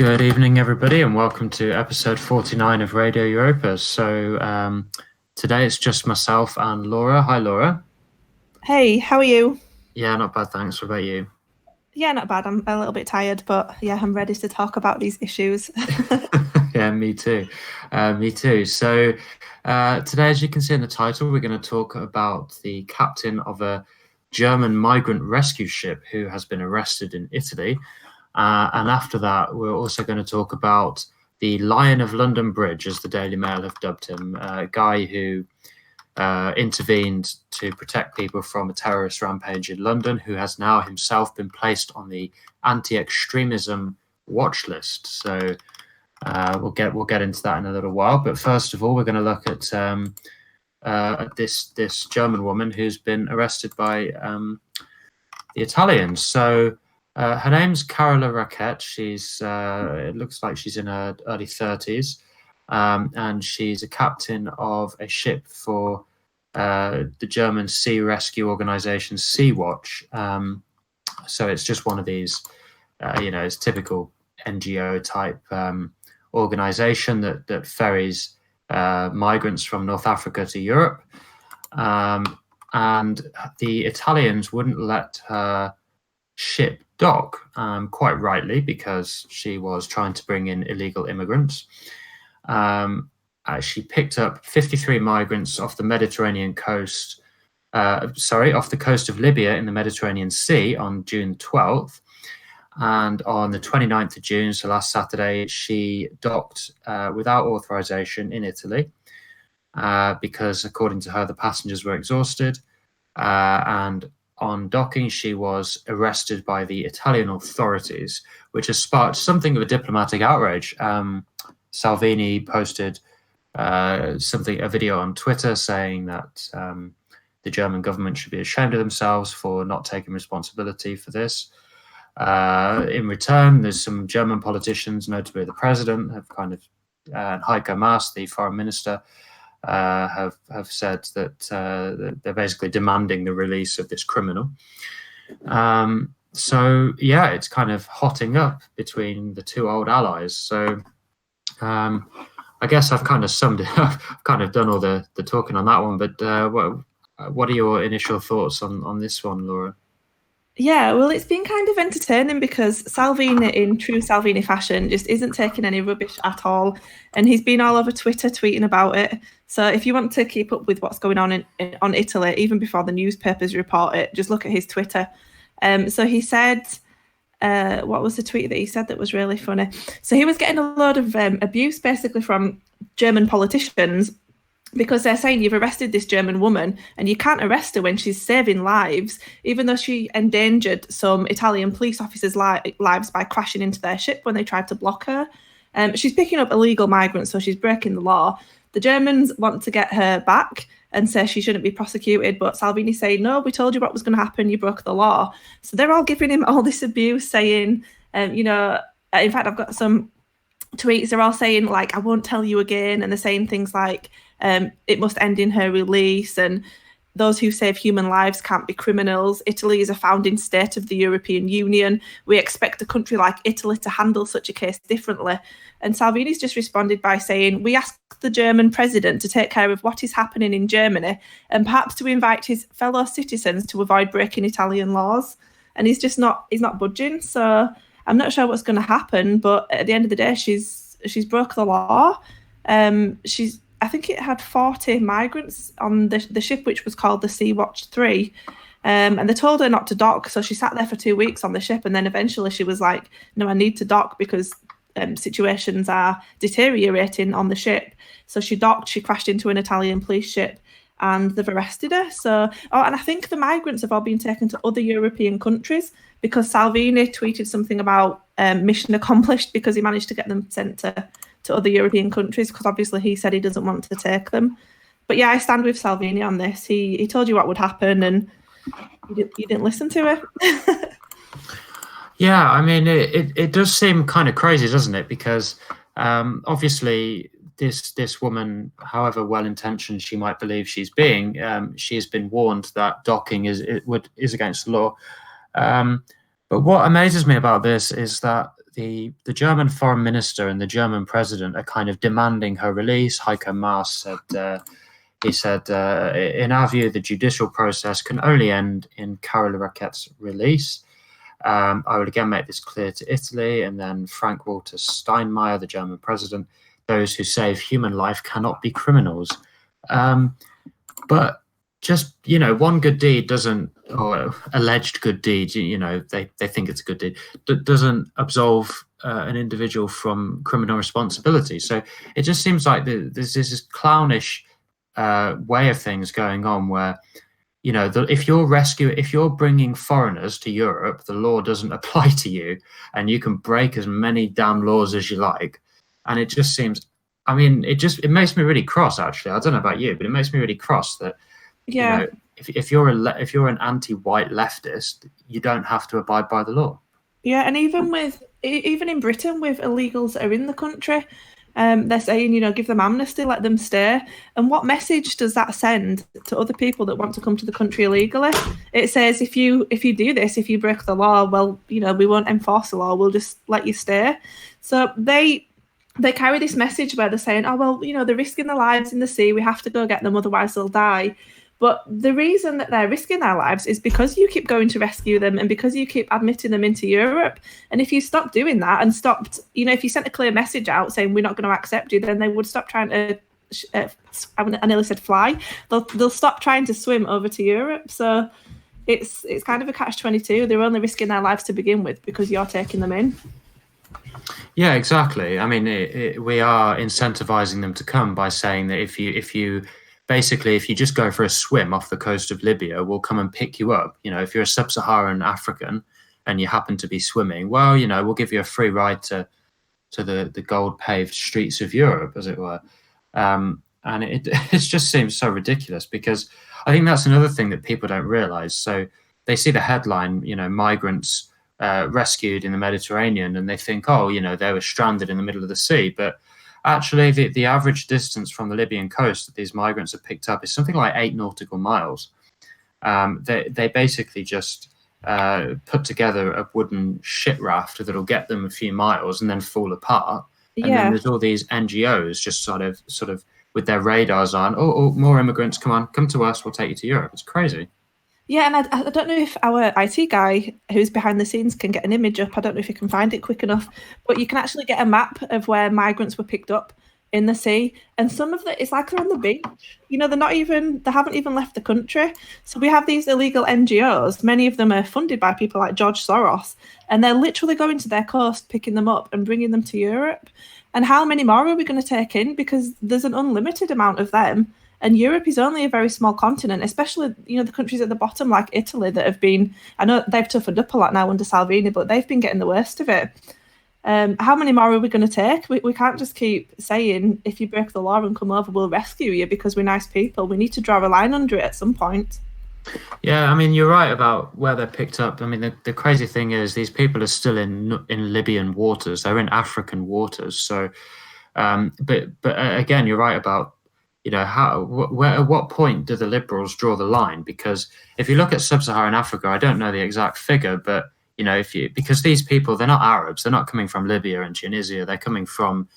Good evening, everybody, and welcome to episode 49 of Radio Europa. So today it's just myself and Laura. Hi, Laura. Hey, how are you? Yeah, not bad, thanks. What about you? Yeah, not bad. I'm a little bit tired, but yeah, I'm ready to talk about these issues. Yeah, me too. Me too. So today, as you can see in the title, we're going to talk about the captain of a German migrant rescue ship who has been arrested in Italy. And after that, we're also going to talk about the Lion of London Bridge, as the Daily Mail have dubbed him, a guy who intervened to protect people from a terrorist rampage in London, who has now himself been placed on the anti-extremism watch list. So we'll get into that in a little while. But first of all, we're going to look at this German woman who's been arrested by the Italians. So her name's Carola Rackete. She's it looks like she's in her early 30s, and she's a captain of a ship for the German sea rescue organization Sea-Watch. So it's just one of these, it's typical NGO type organization that ferries migrants from North Africa to Europe. And the Italians wouldn't let her ship dock, quite rightly, because she was trying to bring in illegal immigrants. She picked up 53 migrants off the Mediterranean coast, off the coast of Libya in the Mediterranean Sea on June 12th. And on the 29th of June, so last Saturday, she docked without authorization in Italy because, according to her, the passengers were exhausted. And on docking, she was arrested by the Italian authorities, which has sparked something of a diplomatic outrage. Salvini posted a video on Twitter saying that the German government should be ashamed of themselves for not taking responsibility for this. In return, there's some German politicians, notably the president, have kind of, and Heiko Maas, the foreign minister, have said that they're basically demanding the release of this criminal. So yeah, it's kind of hotting up between the two old allies. So I guess I've kind of summed it up. I've kind of done all the talking on that one. But what are your initial thoughts on this one, Laura? Yeah, well, it's been kind of entertaining because Salvini, in true Salvini fashion, just isn't taking any rubbish at all. And he's been all over Twitter tweeting about it. So if you want to keep up with what's going on on Italy, even before the newspapers report it, just look at his Twitter. So he said, what was the tweet that he said that was really funny? So he was getting a load of abuse basically from German politicians, because they're saying you've arrested this German woman and you can't arrest her when she's saving lives, even though she endangered some Italian police officers' lives by crashing into their ship when they tried to block her. She's picking up illegal migrants, so she's breaking the law. The Germans want to get her back and say she shouldn't be prosecuted, but Salvini's saying, no, we told you what was going to happen, you broke the law. So they're all giving him all this abuse, saying, in fact, I've got some tweets, they're all saying, like, I won't tell you again, and they're saying things like, it must end in her release, and those who save human lives can't be criminals. Italy is a founding state of the European Union. We expect a country like Italy to handle such a case differently. And Salvini's just responded by saying, we ask the German president to take care of what is happening in Germany and perhaps to invite his fellow citizens to avoid breaking Italian laws. And he's not budging. So I'm not sure what's going to happen, but at the end of the day, she's broke the law. I think it had 40 migrants on the ship, which was called the Sea-Watch 3. And they told her not to dock. So she sat there for 2 weeks on the ship. And then eventually she was like, no, I need to dock because situations are deteriorating on the ship. So she docked, she crashed into an Italian police ship, and they've arrested her. And I think the migrants have all been taken to other European countries because Salvini tweeted something about mission accomplished because he managed to get them sent to other European countries, because obviously he said he doesn't want to take them. But yeah, I stand with Salvini on this. He told you what would happen and you didn't listen to it. Yeah, I mean, it does seem kind of crazy, doesn't it? Because obviously this woman, however well-intentioned she might believe she's being, she has been warned that docking is against the law. But what amazes me about this is that the German foreign minister and the German president are kind of demanding her release. Heiko Maas said, he said, in our view, the judicial process can only end in Carola Racket's release. I would again make this clear to Italy, and then Frank-Walter Steinmeier, the German president, those who save human life cannot be criminals. But just, one good deed doesn't, or alleged good deed, they think it's a good deed, doesn't absolve an individual from criminal responsibility. So it just seems like there's this clownish way of things going on where, if you're bringing foreigners to Europe, the law doesn't apply to you, and you can break as many damn laws as you like. And it just seems, it makes me really cross, actually. I don't know about you, but it makes me really cross that, if you're an anti-white leftist, you don't have to abide by the law. Yeah, and even in Britain with illegals that are in the country, they're saying, give them amnesty, let them stay. And what message does that send to other people that want to come to the country illegally? It says if you do this, if you break the law, well, we won't enforce the law, we'll just let you stay. So they carry this message where they're saying, oh, well, they're risking their lives in the sea, we have to go get them, otherwise they'll die. But the reason that they're risking their lives is because you keep going to rescue them and because you keep admitting them into Europe. And if you stop doing that and stopped, if you sent a clear message out saying we're not going to accept you, then they would stop trying to, I nearly said fly, they'll stop trying to swim over to Europe. So it's kind of a catch-22. They're only risking their lives to begin with because you're taking them in. Yeah, exactly. We are incentivizing them to come by saying that if you just go for a swim off the coast of Libya, we'll come and pick you up. If you're a sub-Saharan African and you happen to be swimming, well, we'll give you a free ride to the gold-paved streets of Europe, as it were. And it just seems so ridiculous, because I think that's another thing that people don't realize. So they see the headline, migrants rescued in the Mediterranean, and they think, oh, they were stranded in the middle of the sea. But actually, the average distance from the Libyan coast that these migrants are picked up is something like 8 nautical miles. They basically just put together a wooden ship raft that'll get them a few miles and then fall apart. Yeah. And then there's all these NGOs just sort of with their radars on, oh, more immigrants, come to us, we'll take you to Europe. It's crazy. Yeah, and I don't know if our IT guy who's behind the scenes can get an image up. I don't know if he can find it quick enough, but you can actually get a map of where migrants were picked up in the sea. And some of it's like they're on the beach. They haven't even left the country. So we have these illegal NGOs. Many of them are funded by people like George Soros, and they're literally going to their coast, picking them up and bringing them to Europe. And how many more are we going to take in? Because there's an unlimited amount of them. And Europe is only a very small continent, especially, the countries at the bottom, like Italy, that have been, I know they've toughened up a lot now under Salvini, but they've been getting the worst of it. How many more are we going to take? We can't just keep saying, if you break the law and come over, we'll rescue you because we're nice people. We need to draw a line under it at some point. Yeah, you're right about where they're picked up. The crazy thing is these people are still in Libyan waters. They're in African waters. So, but again, you're right about, at what point do the liberals draw the line? Because if you look at sub-Saharan Africa, I don't know the exact figure, but because these people, they're not Arabs, they're not coming from Libya and Tunisia, they're coming from,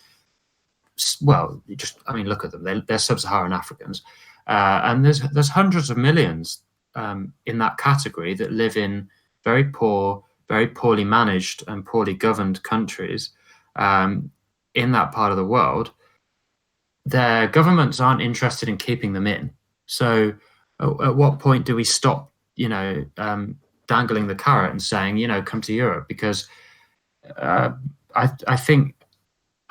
well, look at them, they're sub-Saharan Africans, and there's hundreds of millions in that category that live in very poor, very poorly managed and poorly governed countries in that part of the world. Their governments aren't interested in keeping them in. So at what point do we stop, dangling the carrot and saying, come to Europe? Because I think,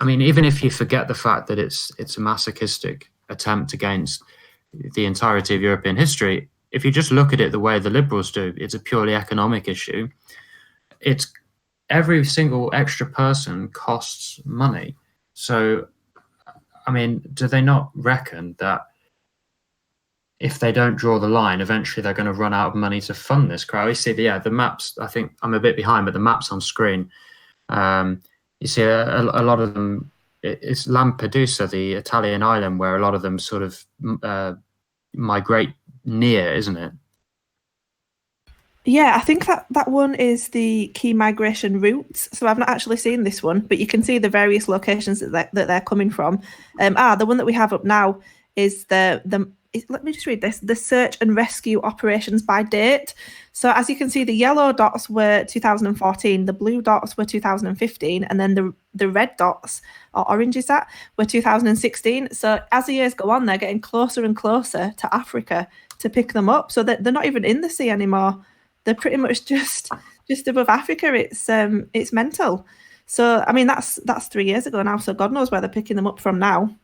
even if you forget the fact that it's a masochistic attempt against the entirety of European history, if you just look at it the way the liberals do, it's a purely economic issue. It's every single extra person costs money. So, do they not reckon that if they don't draw the line, eventually they're going to run out of money to fund this crowd? You see, the maps, I think I'm a bit behind, but the maps on screen, you see a lot of them, it's Lampedusa, the Italian island, where a lot of them sort of migrate near, isn't it? Yeah, I think that one is the key migration routes. So I've not actually seen this one, but you can see the various locations that they're coming from. The one that we have up now is let me just read this: the search and rescue operations by date. So as you can see, the yellow dots were 2014, the blue dots were 2015, and then the red dots, or orange is that, were 2016. So as the years go on, they're getting closer and closer to Africa to pick them up. So that they're not even in the sea anymore. They're pretty much just above Africa. It's mental. So I mean that's 3 years ago now. So God knows where they're picking them up from now.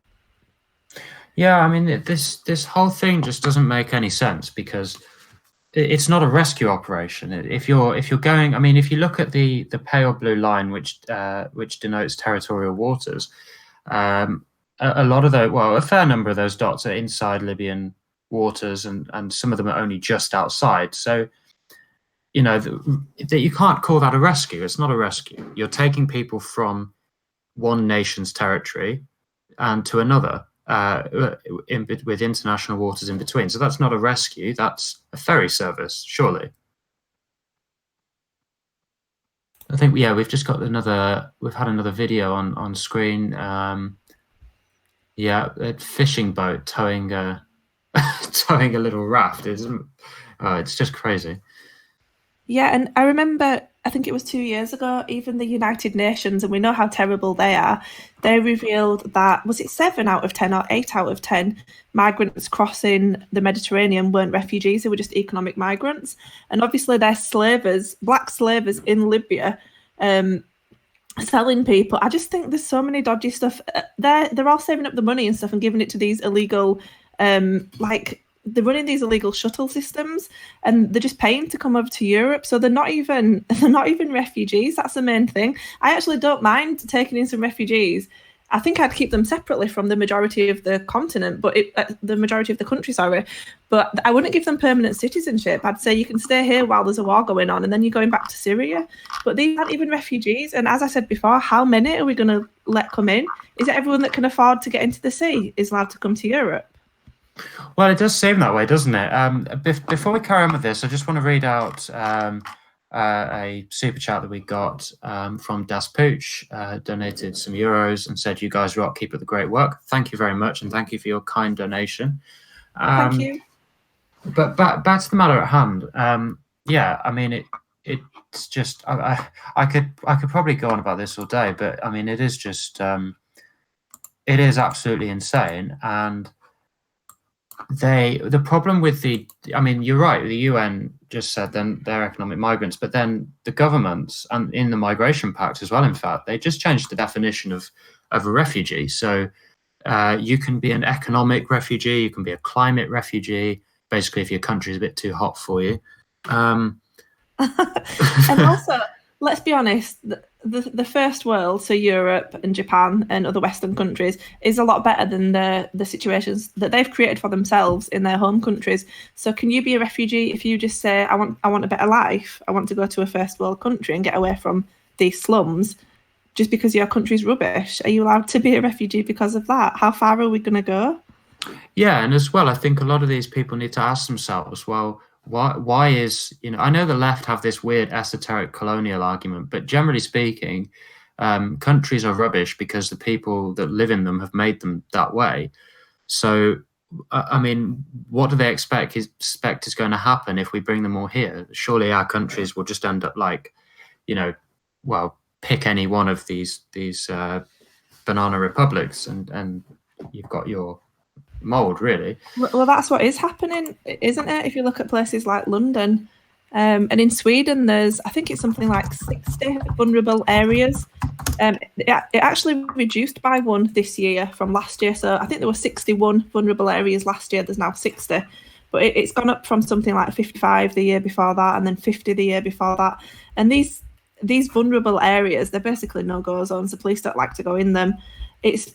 Yeah, I mean this whole thing just doesn't make any sense because it's not a rescue operation. If you're going, I mean, if you look at the pale blue line, which denotes territorial waters, a lot of those, well, a fair number of those dots are inside Libyan waters, and some of them are only just outside. So, you know, that you can't call that a rescue. It's not a rescue. You're taking people from one nation's territory and to another. With international waters in between. So that's not a rescue, that's a ferry service, surely. I think, yeah, we've just got we've had another video on screen. Yeah, a fishing boat towing a little raft. It's just crazy. Yeah, and I remember, I think it was 2 years ago, even the United Nations, and we know how terrible they are, they revealed that, was it 7 out of 10 or 8 out of 10 migrants crossing the Mediterranean weren't refugees, they were just economic migrants. And obviously they're slavers, black slavers in Libya, selling people. I just think there's so many dodgy stuff. They're all saving up the money and stuff and giving it to these illegal, they're running these illegal shuttle systems, and they're just paying to come over to Europe. So they're not even refugees. That's the main thing. I actually don't mind taking in some refugees. I think I'd keep them separately from the majority of the continent, but the majority of the country, sorry. But I wouldn't give them permanent citizenship. I'd say you can stay here while there's a war going on, and then you're going back to Syria. But these aren't even refugees. And as I said before, how many are we going to let come in? Is it everyone that can afford to get into the sea is allowed to come to Europe? Well, it does seem that way, doesn't it? Before we carry on with this, I just want to read out a super chat that we got from Das Pooch, donated some euros and said, "You guys rock, keep up the great work." Thank you very much, and thank you for your kind donation. Thank you. But back to the matter at hand. Yeah, I mean, it's just I could probably go on about this all day, but I mean, it is just it is absolutely insane. And the problem with I mean, you're right, the UN just said then they're economic migrants, but then the governments, and in the migration pact as well, in fact, they just changed the definition of a refugee. So you can be an economic refugee, you can be a climate refugee, basically if your country is a bit too hot for you. And also, let's be honest, the first world, so Europe and Japan and other Western countries, is a lot better than the situations that they've created for themselves in their home countries. So can you be a refugee if you just say, I want a better life, I want to go to a first world country and get away from these slums, just because your country's rubbish? Are you allowed to be a refugee because of that? How far are we going to go? Yeah, and as well, I think a lot of these people need to ask themselves, well, why is, I know the left have this weird esoteric colonial argument, but generally speaking, countries are rubbish because the people that live in them have made them that way. So, I mean, what do they expect is going to happen if we bring them all here? Surely our countries will just end up like, well, pick any one of these banana republics, and you've got your mold, really. Well, that's what is happening, isn't it? If you look at places like London, and in Sweden, there's, I think it's something like 60 vulnerable areas. It actually reduced by 1 this year from last year. So I think there were 61 vulnerable areas last year. There's now 60, but it's gone up from something like 55 the year before that, and then 50 the year before that. And these vulnerable areas, they're basically no-go zones. The police don't like to go in them.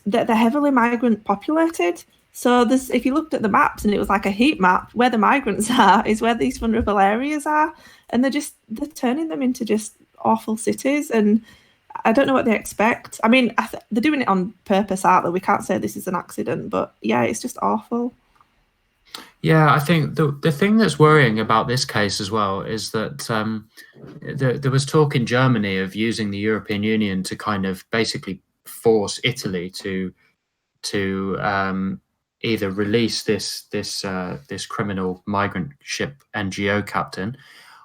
They're heavily migrant populated. So if you looked at the maps and it was like a heat map, where the migrants are is where these vulnerable areas are, and they're turning them into just awful cities. And I don't know what they expect. I mean, they're doing it on purpose, aren't they? We can't say this is an accident, but yeah, it's just awful. Yeah, I think the thing that's worrying about this case as well is that there was talk in Germany of using the European Union to kind of basically force Italy to either release this criminal migrant ship NGO captain,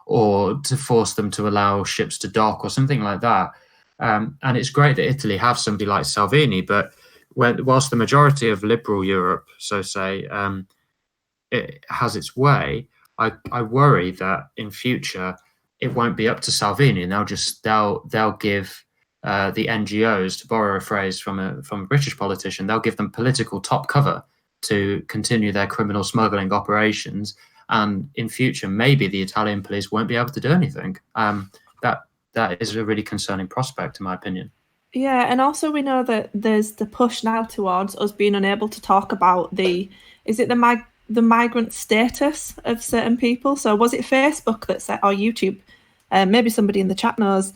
or to force them to allow ships to dock or something like that. And it's great that Italy have somebody like Salvini, but whilst the majority of liberal Europe, so say, it has its way, I worry that in future it won't be up to Salvini, and they'll give the NGOs, to borrow a phrase from a British politician, they'll give them political top cover to continue their criminal smuggling operations, and in future maybe the Italian police won't be able to do anything. That is a really concerning prospect, in my opinion. Yeah, and also we know that there's the push now towards us being unable to talk about the migrant status of certain people. So was it Facebook that said, or YouTube? Maybe somebody in the chat knows.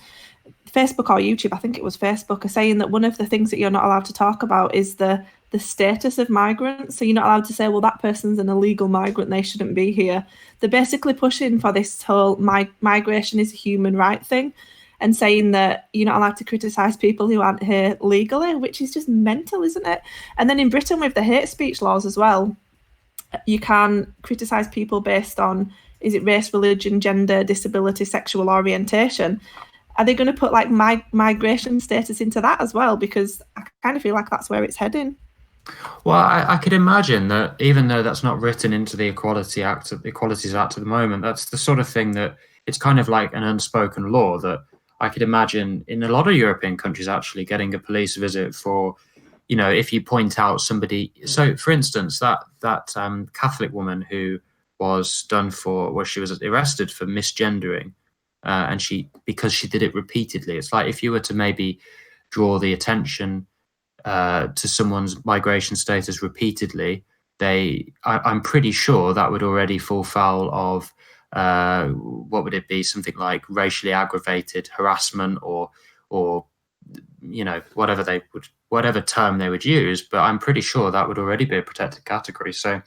Facebook or YouTube, I think it was Facebook, are saying that one of the things that you're not allowed to talk about is the status of migrants. So you're not allowed to say, well, that person's an illegal migrant, they shouldn't be here. They're basically pushing for this whole migration is a human right thing, and saying that you're not allowed to criticise people who aren't here legally, which is just mental, isn't it? And then in Britain with the hate speech laws as well, you can criticise people based on, is it race, religion, gender, disability, sexual orientation? Are they going to put like migration status into that as well? Because I kind of feel like that's where it's heading. Well, I could imagine that even though that's not written into the Equalities Act at the moment, that's the sort of thing that it's kind of like an unspoken law that I could imagine in a lot of European countries actually getting a police visit for, if you point out somebody. So, for instance, that Catholic woman who was she was arrested for misgendering, and because she did it repeatedly. It's like if you were to maybe draw the attention to someone's migration status repeatedly, I'm pretty sure that would already fall foul of what would it be? Something like racially aggravated harassment, or whatever term they would use. But I'm pretty sure that would already be a protected category. So,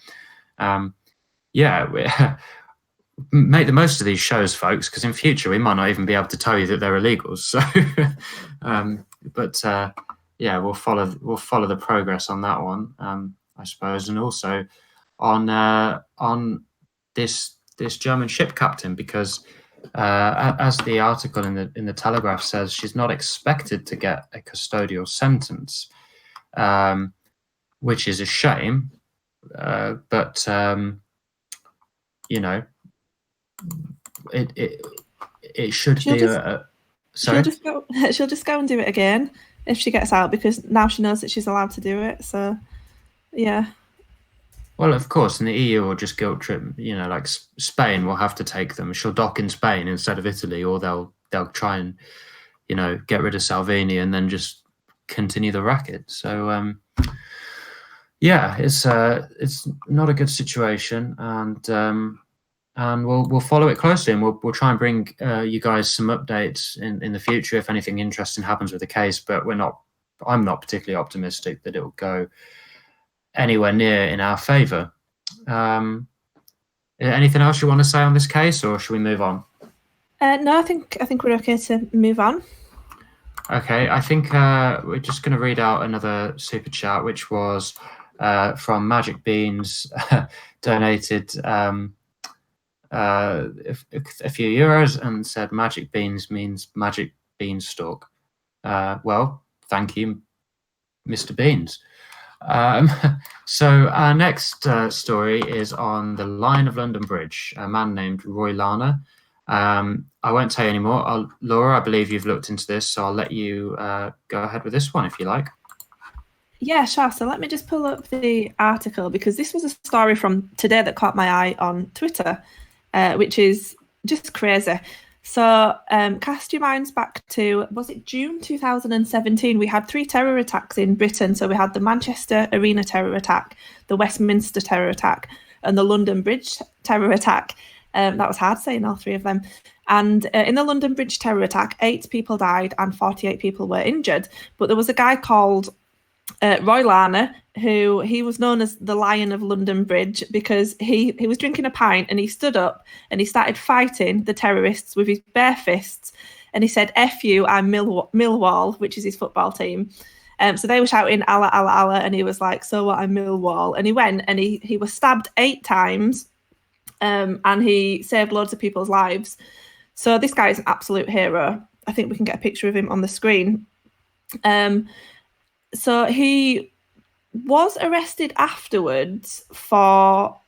make the most of these shows, folks, because in future we might not even be able to tell you that they're illegals. So, we'll follow the progress on that one, I suppose, and also on this German ship captain, because as the article in the Telegraph says, she's not expected to get a custodial sentence, which is a shame. But it should be sorry? She'll just go and do it again if she gets out, because now she knows that she's allowed to do it. So, yeah. Well, of course, and the EU will just guilt trip. Like Spain will have to take them. She'll dock in Spain instead of Italy, or they'll try and get rid of Salvini and then just continue the racket. So it's not a good situation, and we'll follow it closely, and we'll try and bring you guys some updates in the future if anything interesting happens with the case. But I'm not particularly optimistic that it will go anywhere near in our favour. Anything else you want to say on this case, or should we move on? No, I think we're okay to move on. Okay, I think we're just going to read out another super chat, which was from Magic Beans, donated a few euros and said magic beans means magic beanstalk. Well, thank you, Mr. Beans. So our next story is on the Line of London Bridge, a man named Roy Lana. I won't tell you anymore. Laura, I believe you've looked into this, so I'll let you go ahead with this one if you like. Yeah, sure. So let me just pull up the article, because this was a story from today that caught my eye on Twitter, which is just crazy. So cast your minds back to, was it June 2017? We had 3 terror attacks in Britain. So we had the Manchester Arena terror attack, the Westminster terror attack, and the London Bridge terror attack. That was hard saying all 3 of them. And in the London Bridge terror attack, 8 people died and 48 people were injured. But there was a guy called Roy Larner, who he was known as the Lion of London Bridge because he was drinking a pint and he stood up and he started fighting the terrorists with his bare fists. And he said, "F you, I'm Millwall," which is his football team. So they were shouting, "Allah, Allah, Allah." And he was like, "So what, I'm Millwall." And he went and he was stabbed 8 times and he saved loads of people's lives. So this guy is an absolute hero. I think we can get a picture of him on the screen. So he was arrested afterwards for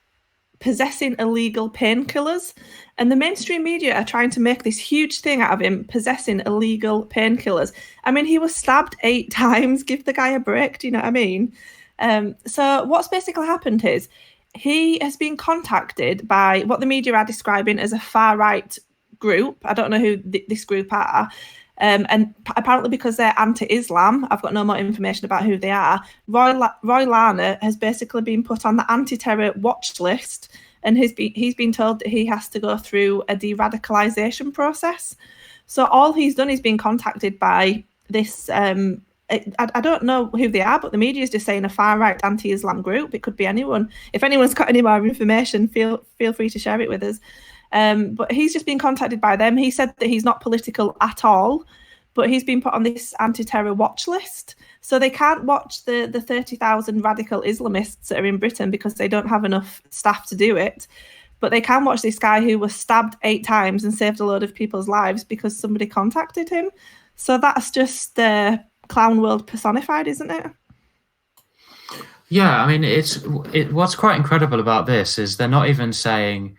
possessing illegal painkillers, and the mainstream media are trying to make this huge thing out of him possessing illegal painkillers. I mean, he was stabbed 8 times. Give the guy a break. Do you know what I mean? So what's basically happened is he has been contacted by what the media are describing as a far-right group. I don't know who this group are. And apparently because they're anti-Islam, I've got no more information about who they are, Roy Larner has basically been put on the anti-terror watch list, and he's been told that he has to go through a de-radicalisation process. So all he's done is been contacted by this, I don't know who they are, but the media is just saying a far-right anti-Islam group. It could be anyone. If anyone's got any more information, feel free to share it with us. But he's just been contacted by them. He said that he's not political at all, but he's been put on this anti-terror watch list. So they can't watch the 30,000 radical Islamists that are in Britain because they don't have enough staff to do it. But they can watch this guy who was stabbed 8 times and saved a load of people's lives because somebody contacted him. So that's just the clown world personified, isn't it? Yeah, I mean, what's quite incredible about this is they're not even saying...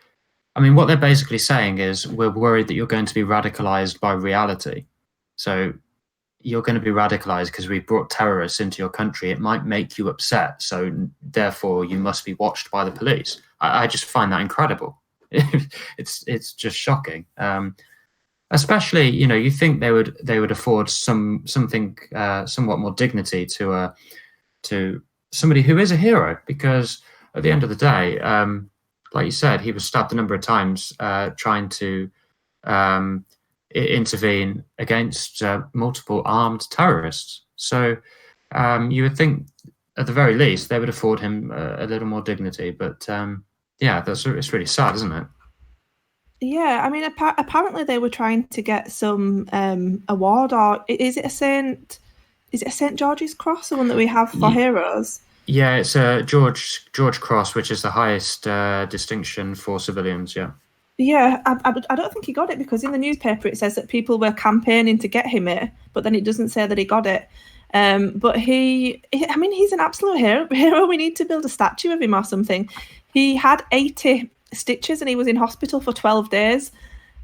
I mean, what they're basically saying is we're worried that you're going to be radicalized by reality. So you're going to be radicalized because we brought terrorists into your country. It might make you upset. So therefore, you must be watched by the police. I just find that incredible. It's just shocking. Especially, you think they would afford something somewhat more dignity to somebody who is a hero, because at the end of the day, like you said, he was stabbed a number of times trying to intervene against multiple armed terrorists. So you would think, at the very least, they would afford him a little more dignity. But yeah, it's really sad, isn't it? Yeah, I mean, apparently they were trying to get some award, or is it a St. George's Cross, the one that we have for heroes? Yeah, it's a George Cross, which is the highest distinction for civilians. Yeah. Yeah, I don't think he got it, because in the newspaper it says that people were campaigning to get him it, but then it doesn't say that he got it. But he's an absolute hero. We need to build a statue of him or something. He had 80 stitches and he was in hospital for 12 days.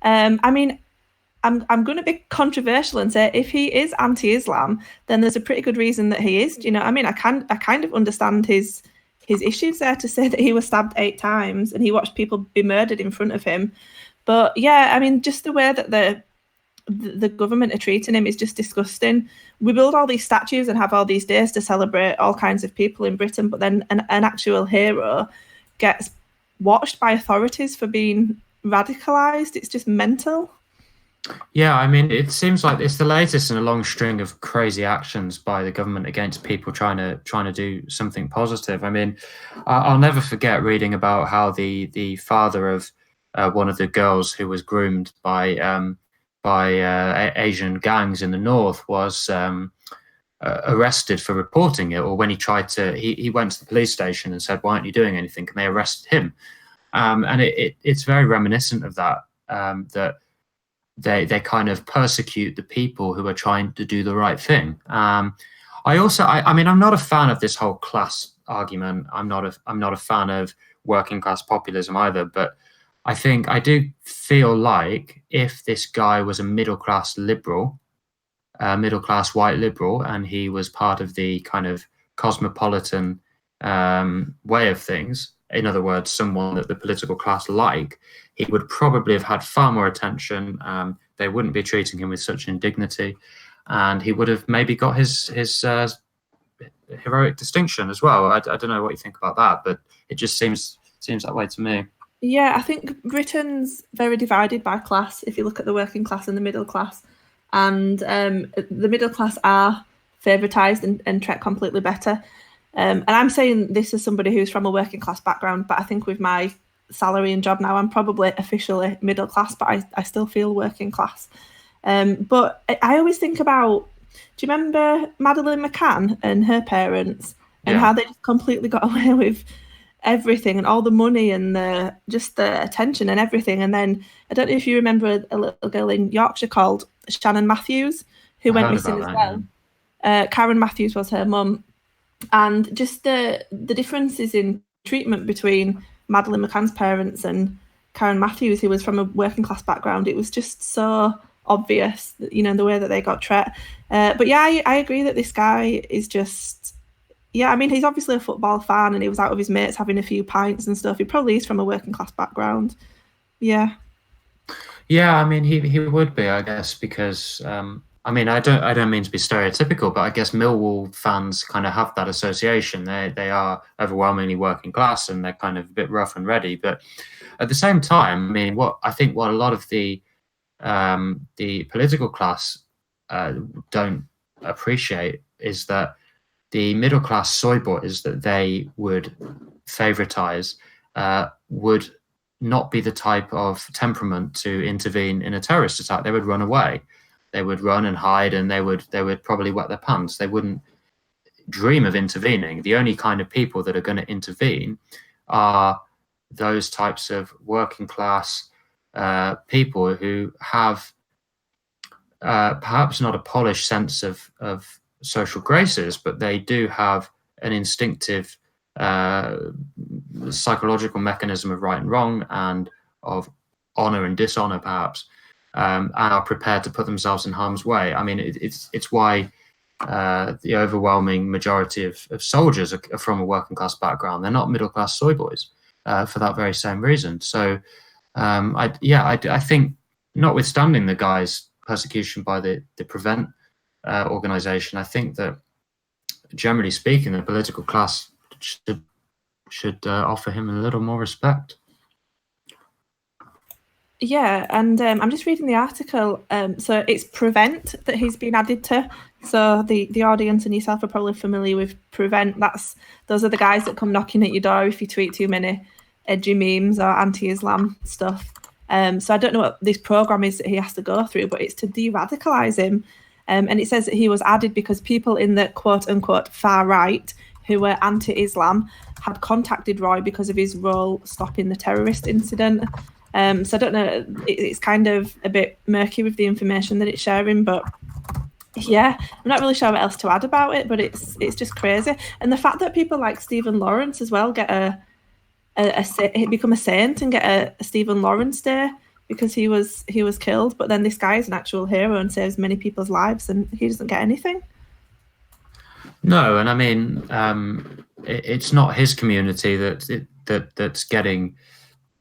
I mean, I'm going to be controversial and say if he is anti-Islam, then there's a pretty good reason that he is. Do you know what I mean? I kind of understand his issues there, to say that he was stabbed 8 times and he watched people be murdered in front of him. But yeah, I mean, just the way that the government are treating him is just disgusting. We build all these statues and have all these days to celebrate all kinds of people in Britain, but then an actual hero gets watched by authorities for being radicalized. It's just mental. Yeah, I mean, it seems like it's the latest in a long string of crazy actions by the government against people trying to do something positive. I mean, I'll never forget reading about how the father of one of the girls who was groomed by Asian gangs in the north was arrested for reporting it, or when he tried to, he went to the police station and said, "Why aren't you doing anything?" And they arrested him. And it's very reminiscent of that, that they kind of persecute the people who are trying to do the right thing. I mean, I'm not a fan of this whole class argument. I'm not a fan of working class populism either, but I do feel like if this guy was a middle class liberal, middle class white liberal, and he was part of the kind of cosmopolitan way of things, in other words, someone that the political class like, he would probably have had far more attention. They wouldn't be treating him with such indignity, and he would have maybe got his heroic distinction as well. I don't know what you think about that, but it just seems that way to me. Yeah, I think Britain's very divided by class. If you look at the working class and the middle class, and the middle class are favoritised and treated completely better. And I'm saying this as somebody who's from a working class background, but I think with my salary and job now, I'm probably officially middle class, but I still feel working class. But I always think about, do you remember Madeleine McCann and her parents and how they just completely got away with everything and all the money and the attention and everything? And then I don't know if you remember a little girl in Yorkshire called Shannon Matthews who went missing as well. Karen Matthews was her mum. And just the differences in treatment between Madeleine McCann's parents and Karen Matthews, who was from a working class background, it was just so obvious, the way that they got treated. But yeah, I agree that this guy is just, I mean, he's obviously a football fan and he was out with his mates having a few pints and stuff. He probably is from a working class background. Yeah. Yeah, I mean, he would be, I guess, because I mean, I don't mean to be stereotypical, but I guess Millwall fans kind of have that association. They are overwhelmingly working class and they're kind of a bit rough and ready. But at the same time, I mean, what a lot of the political class don't appreciate is that the middle class soy boys that they would favoritize would not be the type of temperament to intervene in a terrorist attack. They would run away. They would run and hide, and they would probably wet their pants. They wouldn't dream of intervening. The only kind of people that are going to intervene are those types of working class people who have perhaps not a polished sense of social graces, but they do have an instinctive psychological mechanism of right and wrong and of honor and dishonor, perhaps. And are prepared to put themselves in harm's way. I mean, it's why the overwhelming majority of soldiers are from a working class background. They're not middle class soy boys for that very same reason. So, I think, notwithstanding the guy's persecution by the Prevent organization, I think that generally speaking, the political class should offer him a little more respect. Yeah, and I'm just reading the article. So it's Prevent that he's been added to. So the audience and yourself are probably familiar with Prevent. Those are the guys that come knocking at your door if you tweet too many edgy memes or anti-Islam stuff. So I don't know what this program is that he has to go through, but it's to de-radicalize him. And it says that he was added because people in the quote-unquote far right who were anti-Islam had contacted Roy because of his role stopping the terrorist incident. So I don't know, it's kind of a bit murky with the information that it's sharing, but yeah, I'm not really sure what else to add about it, but it's just crazy. And the fact that people like Stephen Lawrence as well get become a saint and get a Stephen Lawrence Day because he was killed, but then this guy is an actual hero and saves many people's lives and he doesn't get anything. No, and I mean, it's not his community that's getting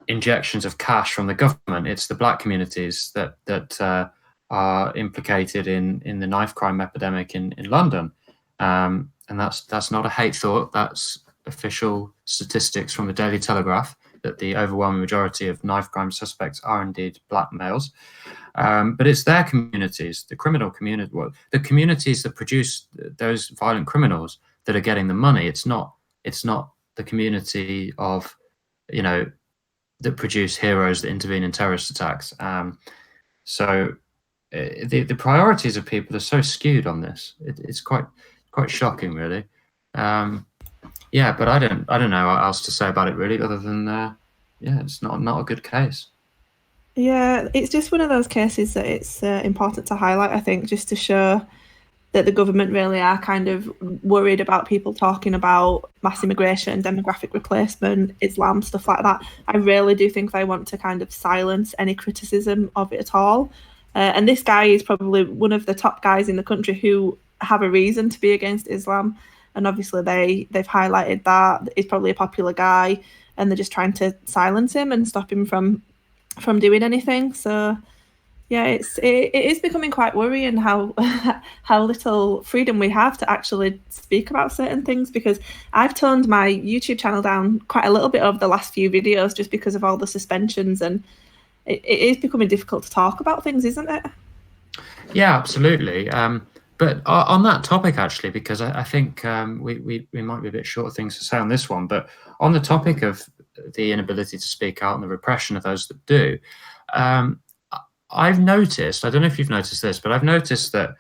injections of cash from the government. It's the black communities that are implicated in the knife crime epidemic in London, and that's not a hate thought. That's official statistics from the Daily Telegraph that the overwhelming majority of knife crime suspects are indeed black males. But it's their communities, the criminal community, the communities that produce those violent criminals that are getting the money. It's not the community of that produce heroes that intervene in terrorist attacks. So the priorities of people are so skewed on this. It's quite shocking, really. But I don't know what else to say about it, really, other than it's not a good case. Yeah, it's just one of those cases that it's important to highlight, I think, just to show that the government really are kind of worried about people talking about mass immigration, demographic replacement, Islam, stuff like that. I really do think they want to kind of silence any criticism of it at all. And this guy is probably one of the top guys in the country who have a reason to be against Islam. And obviously they've highlighted that. He's probably a popular guy and they're just trying to silence him and stop him from doing anything. So yeah, it is becoming quite worrying how little freedom we have to actually speak about certain things, because I've toned my YouTube channel down quite a little bit over the last few videos just because of all the suspensions, and it is becoming difficult to talk about things, isn't it? Yeah, absolutely. But on that topic, actually, because I think we might be a bit short of things to say on this one, but on the topic of the inability to speak out and the repression of those that do, I've noticed, I don't know if you've noticed this, but I've noticed that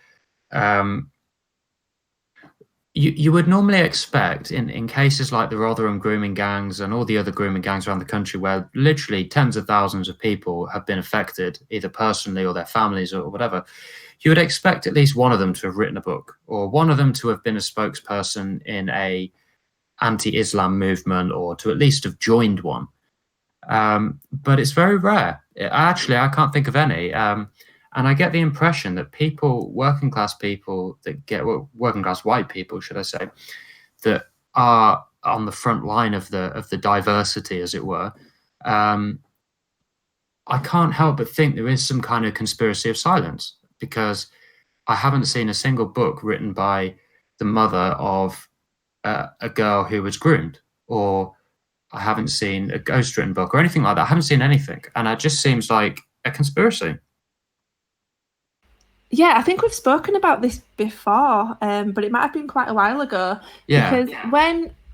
you would normally expect in cases like the Rotherham grooming gangs and all the other grooming gangs around the country, where literally tens of thousands of people have been affected, either personally or their families or whatever, you would expect at least one of them to have written a book, or one of them to have been a spokesperson in a anti-Islam movement, or to at least have joined one. But it's very rare. Actually, I can't think of any. And I get the impression that people, working class people that get, well, working class white people, should I say, that are on the front line of the diversity, as it were, I can't help but think there is some kind of conspiracy of silence, because I haven't seen a single book written by the mother of a girl who was groomed, or I haven't seen a ghostwritten book or anything like that. I haven't seen anything, and it just seems like a conspiracy. Yeah, I think we've spoken about this before, but it might have been quite a while ago. Yeah. Because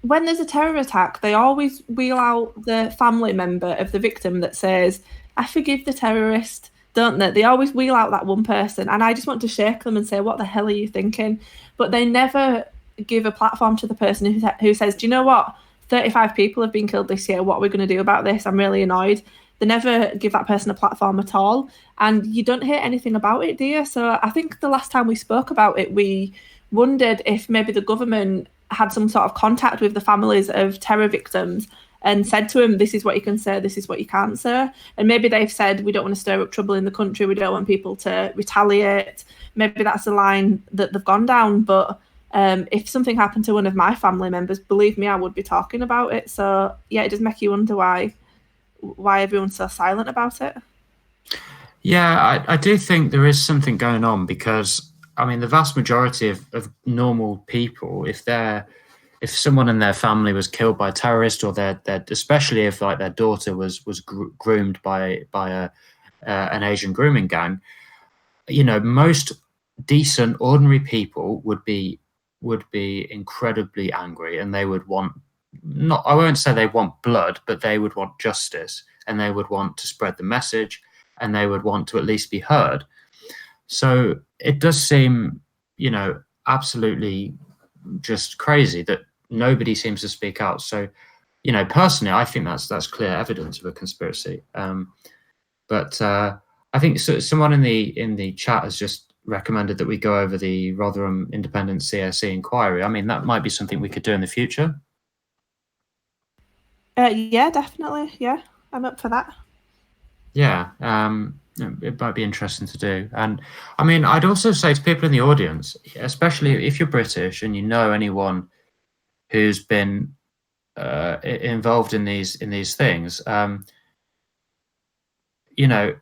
when there's a terror attack, they always wheel out the family member of the victim that says, "I forgive the terrorist," don't they? They always wheel out that one person, and I just want to shake them and say, "What the hell are you thinking?" But they never give a platform to the person who says, "Do you know what? 35 people have been killed this year. What are we going to do about this? I'm really annoyed." They never give that person a platform at all. And you don't hear anything about it, do you? So I think the last time we spoke about it, we wondered if maybe the government had some sort of contact with the families of terror victims and said to them, "This is what you can say, this is what you can't say." And maybe they've said, "We don't want to stir up trouble in the country, we don't want people to retaliate." Maybe that's a line that they've gone down. But if something happened to one of my family members, believe me, I would be talking about it. So yeah, it does make you wonder why everyone's so silent about it. Yeah, I do think there is something going on, because I mean, the vast majority of normal people, if someone in their family was killed by a terrorist, or their especially if like their daughter was groomed by an Asian grooming gang, you know, most decent ordinary people would be incredibly angry, and they would want, not, I won't say they want blood, but they would want justice, and they would want to spread the message, and they would want to at least be heard. So it does seem, you know, absolutely just crazy that nobody seems to speak out. So, you know, personally, I think that's clear evidence of a conspiracy. But I think someone in the chat has just recommended that we go over the Rotherham Independent CSE inquiry. I mean, that might be something we could do in the future. Yeah, definitely. Yeah, I'm up for that. Yeah, it might be interesting to do. And I mean, I'd also say to people in the audience, especially if you're British and you know anyone who's been involved in these things, you know,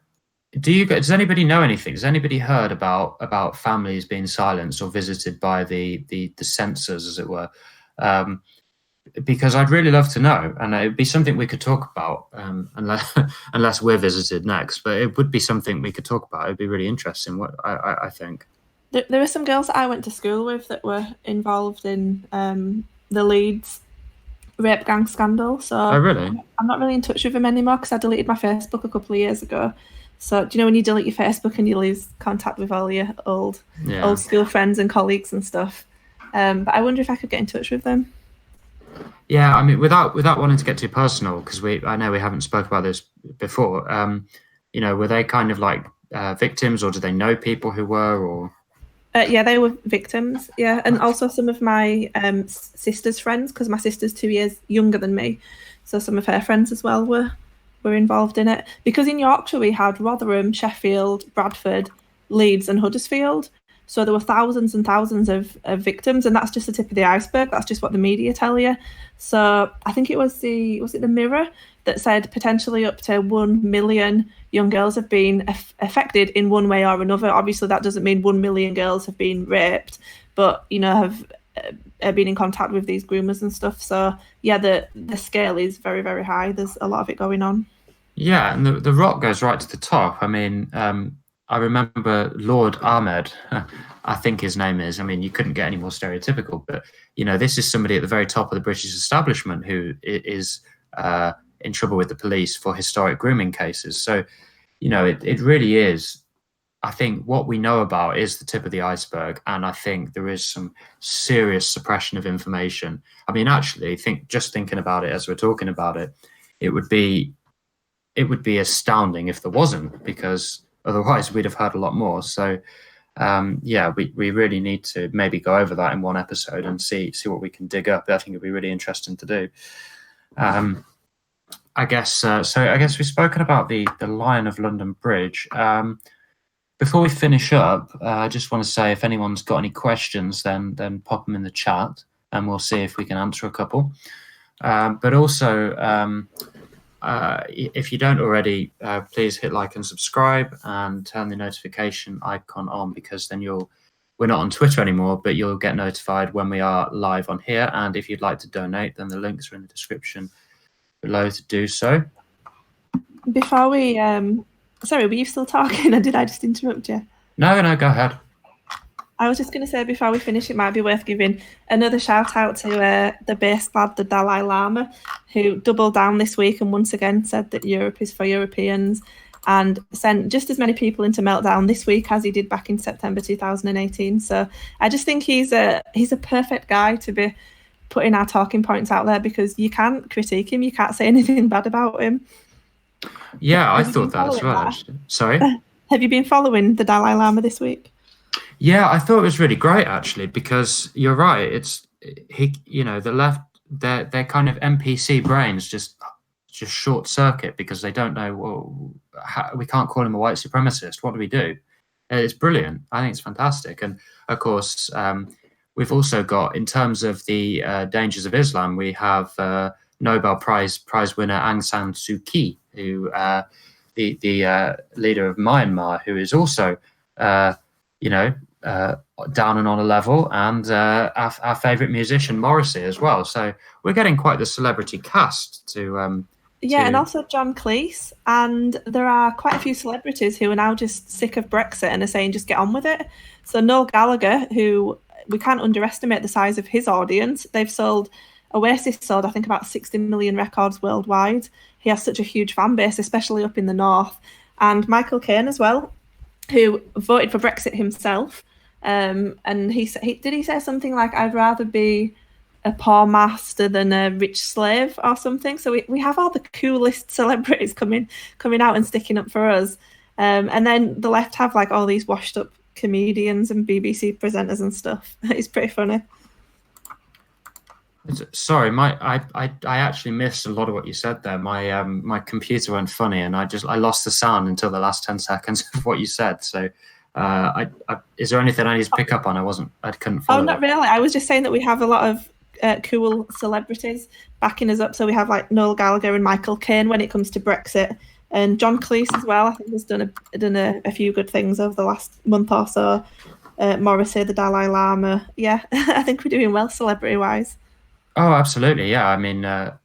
does anybody know anything? Has anybody heard about families being silenced or visited by the censors, as it were? Because I'd really love to know, and it'd be something we could talk about, unless we're visited next. But it would be something we could talk about. It'd be really interesting. What I think. There were some girls that I went to school with that were involved in the Leeds rape gang scandal. So oh, really? I'm not really in touch with them anymore because I deleted my Facebook a couple of years ago. So do you know when you delete your Facebook and you lose contact with all your old school friends and colleagues and stuff? But I wonder if I could get in touch with them. Yeah, I mean, without wanting to get too personal, because I know we haven't spoke about this before. You know, were they kind of like victims, or did they know people who were, or? Yeah, they were victims. Yeah, and also some of my sister's friends, because my sister's 2 years younger than me, so some of her friends as well were involved in it. Because in Yorkshire we had Rotherham, Sheffield, Bradford, Leeds, and Huddersfield. So there were thousands and thousands of victims, and that's just the tip of the iceberg. That's just what the media tell you. So I think it was the Mirror that said potentially up to 1 million young girls have been affected in one way or another. Obviously, that doesn't mean 1 million girls have been raped, but you know, have been in contact with these groomers and stuff. So yeah, the scale is very, very high. There's a lot of it going on. Yeah, and the rot goes right to the top. I mean, I remember Lord Ahmed. I think his name is. I mean, you couldn't get any more stereotypical, but this is somebody at the very top of the British establishment who is in trouble with the police for historic grooming cases. So, it really is. I think what we know about is the tip of the iceberg, and I think there is some serious suppression of information. I mean, actually, just thinking about it as we're talking about it, it would be astounding if there wasn't, because otherwise we'd have heard a lot more. So, we really need to maybe go over that in one episode and see what we can dig up. I think it'd be really interesting to do. I guess we've spoken about the Lion of London Bridge. Before we finish up, I just want to say, if anyone's got any questions, then pop them in the chat, and we'll see if we can answer a couple. But also, if you don't already, please hit like and subscribe and turn the notification icon on, because then we're not on Twitter anymore, but you'll get notified when we are live on here. And if you'd like to donate, then the links are in the description below to do so. Before we sorry, were you still talking, or did I just interrupt you? No, go ahead. I was just going to say, before we finish, it might be worth giving another shout out to the base lad, the Dalai Lama, who doubled down this week and once again said that Europe is for Europeans, and sent just as many people into meltdown this week as he did back in September 2018. So I just think he's a perfect guy to be putting our talking points out there, because you can't critique him, you can't say anything bad about him. Yeah, I thought that as well. Sorry? Have you been following the Dalai Lama this week? Yeah, I thought it was really great, actually, because you're right. The left, their kind of NPC brains just short circuit, because they don't know, well, we can't call him a white supremacist. What do we do? It's brilliant. I think it's fantastic. And of course, we've also got, in terms of the dangers of Islam, we have Nobel Prize winner Aung San Suu Kyi, who the leader of Myanmar, who is also down and on a level, and our favourite musician Morrissey as well. So we're getting quite the celebrity cast to. And also John Cleese, and there are quite a few celebrities who are now just sick of Brexit and are saying just get on with it. So Noel Gallagher, who we can't underestimate the size of his audience. Oasis sold, I think, about 60 million records worldwide. He has such a huge fan base, especially up in the north. And Michael Caine as well, who voted for Brexit himself. And he say something like, I'd rather be a poor master than a rich slave or something. So we have all the coolest celebrities coming out and sticking up for us. And then the left have like all these washed up comedians and BBC presenters and stuff. It's pretty funny. Sorry, I actually missed a lot of what you said there. My computer went funny, and I lost the sound until the last 10 seconds of what you said. So, is there anything I need to pick up on? I couldn't follow. Oh, not really. I was just saying that we have a lot of cool celebrities backing us up. So we have like Noel Gallagher and Michael Caine when it comes to Brexit, and John Cleese as well. I think has done a few good things over the last month or so. Morrissey, the Dalai Lama. Yeah, I think we're doing well celebrity wise. Oh, absolutely, yeah. I mean,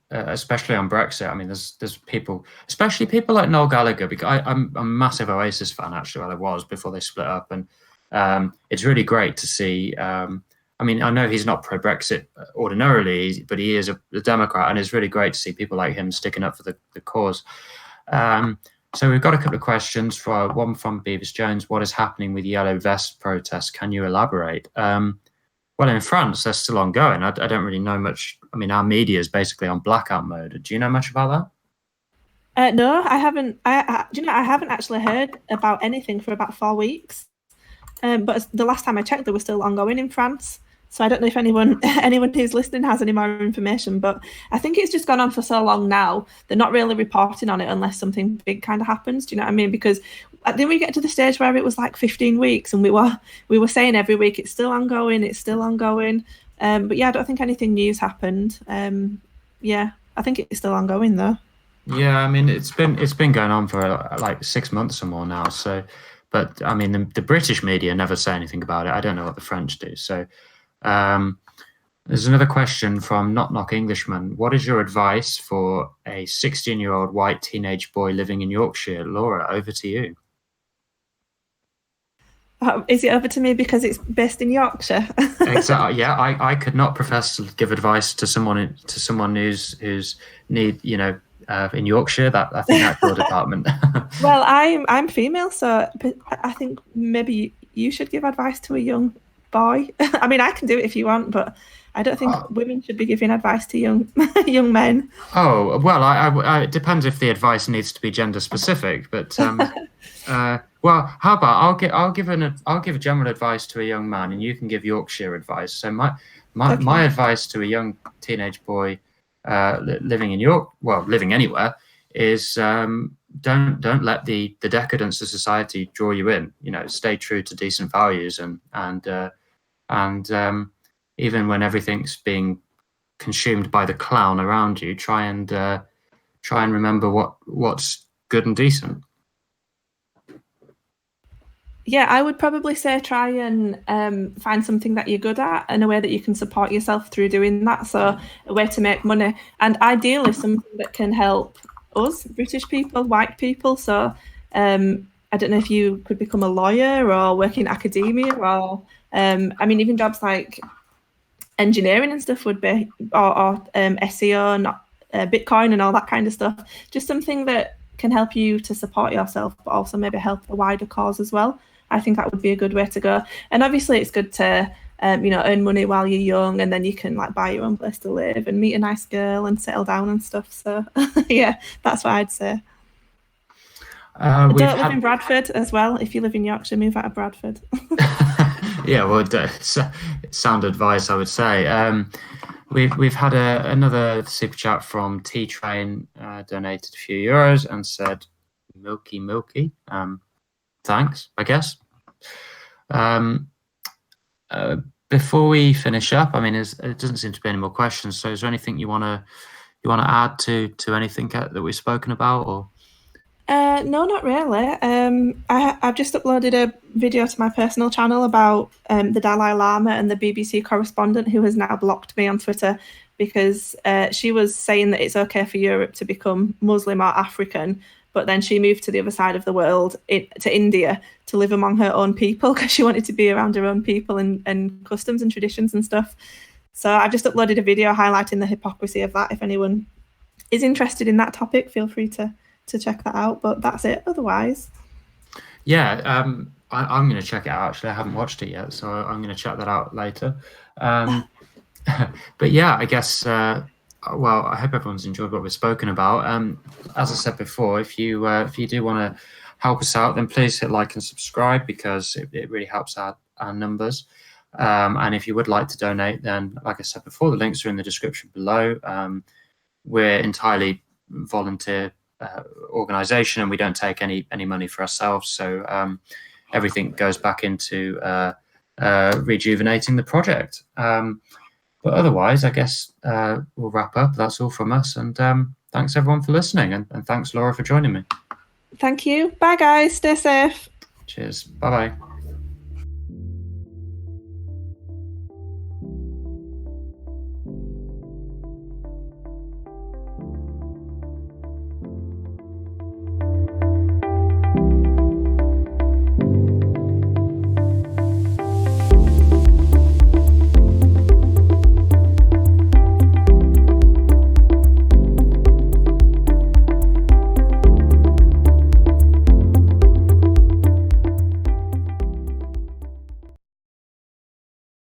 especially on Brexit. I mean, there's people, especially people like Noel Gallagher, because I'm a massive Oasis fan, actually. Well, I was before they split up, and it's really great to see. I mean, I know he's not pro-Brexit ordinarily, but he is a Democrat, and it's really great to see people like him sticking up for the cause. So we've got a couple of questions. One from Beavis Jones. What is happening with Yellow Vest protests? Can you elaborate? Well, in France, they're still ongoing. I don't really know much. I mean, our media is basically on blackout mode. Do you know much about that? No, I haven't. I haven't actually heard about anything for about 4 weeks. But the last time I checked, they were still ongoing in France. So I don't know if anyone who's listening has any more information. But I think it's just gone on for so long now. They're not really reporting on it unless something big kind of happens. Do you know what I mean? Because didn't we get to the stage where it was like 15 weeks and we were saying every week it's still ongoing. But yeah, I don't think anything new's happened. Yeah, I think it's still ongoing though. Yeah, I mean it's been going on for like 6 months or more now. So, but I mean the British media never say anything about it. I don't know what the French do. So. There's another question from Not Knock Englishman. What is your advice for a 16-year-old white teenage boy living in Yorkshire? Laura, over to you. Is it over to me because it's based in Yorkshire? Exactly. Yeah, I could not profess to give advice to someone who's in Yorkshire. That I think that's your department. Well, I'm female, so I think maybe you should give advice to a young boy. I mean, I can do it if you want, but I don't think women should be giving advice to young men. Oh well, it depends if the advice needs to be gender specific. But well, how about I'll give general advice to a young man, and you can give Yorkshire advice. So my advice to a young teenage boy living in living anywhere is don't let the decadence of society draw you in. Stay true to decent values and even when everything's being consumed by the clown around you, try and remember what's good and decent. Yeah, I would probably say try and find something that you're good at and a way that you can support yourself through doing that. So a way to make money, and ideally something that can help us, British people, white people. So I don't know if you could become a lawyer or work in academia, or I mean, even jobs like engineering and stuff would be, or SEO, not Bitcoin and all that kind of stuff. Just something that can help you to support yourself, but also maybe help the wider cause as well. I think that would be a good way to go. And obviously it's good to earn money while you're young, and then you can like buy your own place to live and meet a nice girl and settle down and stuff. So yeah, that's what I'd say. Don't live in Bradford as well. If you live in Yorkshire, move out of Bradford. Yeah, well, sound advice, I would say. We've had another super chat from T Train, donated a few euros and said, "Milky." Thanks, I guess. Before we finish up, I mean, it doesn't seem to be any more questions. So, is there anything you want to add to anything that we've spoken about, or? No, not really. I've just uploaded a video to my personal channel about the Dalai Lama and the BBC correspondent who has now blocked me on Twitter because she was saying that it's okay for Europe to become Muslim or African, but then she moved to the other side of the world, to India, to live among her own people because she wanted to be around her own people and customs and traditions and stuff. So I've just uploaded a video highlighting the hypocrisy of that. If anyone is interested in that topic, feel free to check that out, but that's it otherwise. Yeah, I'm going to check it out, actually. I haven't watched it yet, so I'm going to check that out later. But yeah, I guess, well, I hope everyone's enjoyed what we've spoken about. As I said before, if you do want to help us out, then please hit like and subscribe because it really helps our numbers. And if you would like to donate, then like I said before, the links are in the description below. We're entirely volunteer organization, and we don't take any money for ourselves, so everything goes back into rejuvenating the project. But otherwise, I guess we'll wrap up. That's all from us, and thanks everyone for listening, and thanks Laura for joining me. Thank you. Bye guys, stay safe. Cheers. Bye.